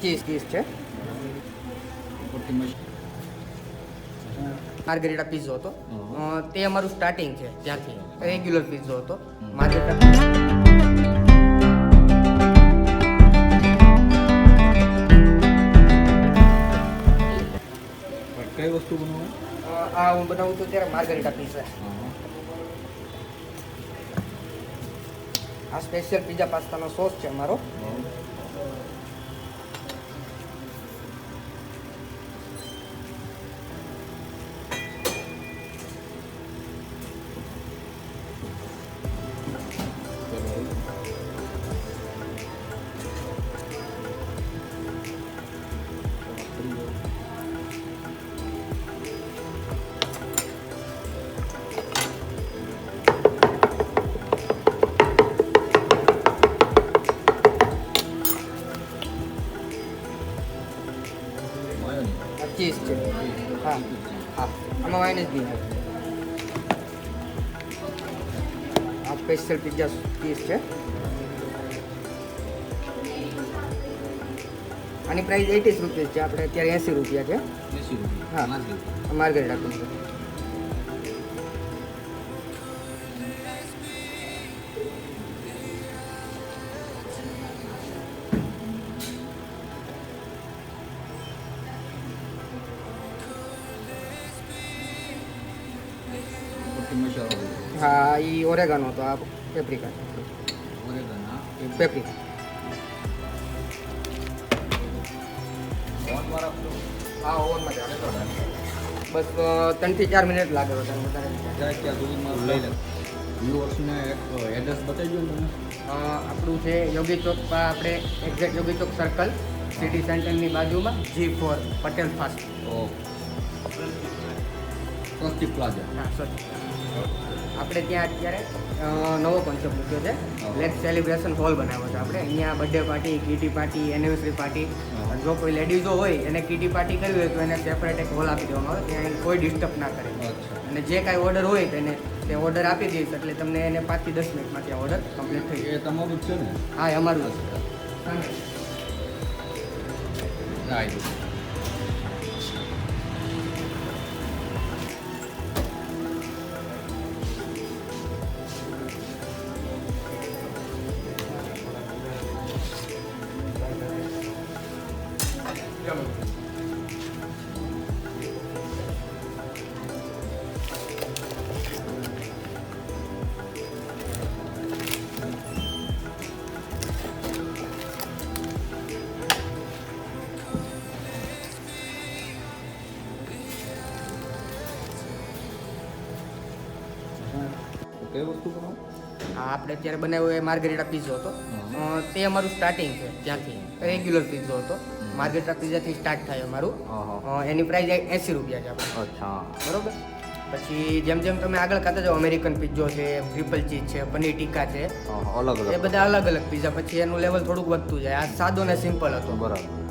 Cheese piece છે. Margherita piezo હતો તે અમારું સ્ટાર્ટિંગ છે ત્યાંથી. રેગ્યુલર પીઝો હતો માર્ગરીટા. કઈ વસ્તુ બનાવો? આ હું બનાવું છું ત્યારે માર્ગરીટા પીઝા. આ સ્પેશિયલ પીઝા પાસ્તાનો સોસ છે અમારો. ચીઝ છે. હા હા આમાં માઇનસ બી આ સ્પેશિયલ પિઝા ચીઝ છે. આની પ્રાઇસ 80 રૂપિયા છે. આપણે અત્યારે 80 રૂપિયા છે. 80 રૂપિયા. હા માર્ગરીટા પીઝા. હા એ ઓરેગાનો હતો. આ પેપ્રિકા. પેપ્રિકા હા ઓવનમાં જ બસ 3 થી 4 મિનિટ લાગે વધારે. વ્યુઅર્સને એડ્રેસ બતાવી દો તમે. આપણું છે યોગી ચોક. આપણે એક્ઝેક્ટ યોગી ચોક સર્કલ સિટી સેન્ટરની બાજુમાં G4 પટેલ ફાસ્ટ. સ્વસ્તિક પ્લાઝા. હા સર આપણે ત્યાં અત્યારે નવો કોન્સેપ્ટ મૂક્યો છે. લેટ સેલિબ્રેશન હોલ બનાવ્યો છે આપણે. અહીંયા birthday party, kitty party, anniversary party, જો કોઈ લેડીઝો હોય એને કીટી પાર્ટી કરવી હોય તો એને સેપરેટ એક હોલ આપી દેવામાં આવે. ત્યાં કોઈ ડિસ્ટર્બ ના કરે. અને જે કાંઈ ઓર્ડર હોય તેને તે ઓર્ડર આપી દઈશ એટલે તમને એને 5 થી 10 મિનિટમાં ત્યાં ઓર્ડર કમ્પ્લીટ થઈ જાય. એ તમારું જ છે ને? હા એ અમારું જ છે. કઈ વસ્તુ બનાવો? હા આપણે અત્યારે બનાવ્યો એ માર્ગરીટા પીઝો હતો. તે અમારું સ્ટાર્ટિંગ છે ત્યાંથી. રેગ્યુલર પીઝો હતો. માર્ગરીટા પીઝાથી સ્ટાર્ટ થાય અમારું. એની પ્રાઇસ 80 રૂપિયા છે આપણે. અચ્છા બરોબર. પછી જેમ જેમ તમે આગળ ખાતા જાઓ અમેરિકન પીઝો છે, ટ્રિપલ ચીઝ છે, પનીર ટીકા છે, અલગ અલગ એ બધા અલગ અલગ પીઝા. પછી એનું લેવલ થોડુંક વધતું જાય. આ સાદો ને સિમ્પલ હતો. બરાબર.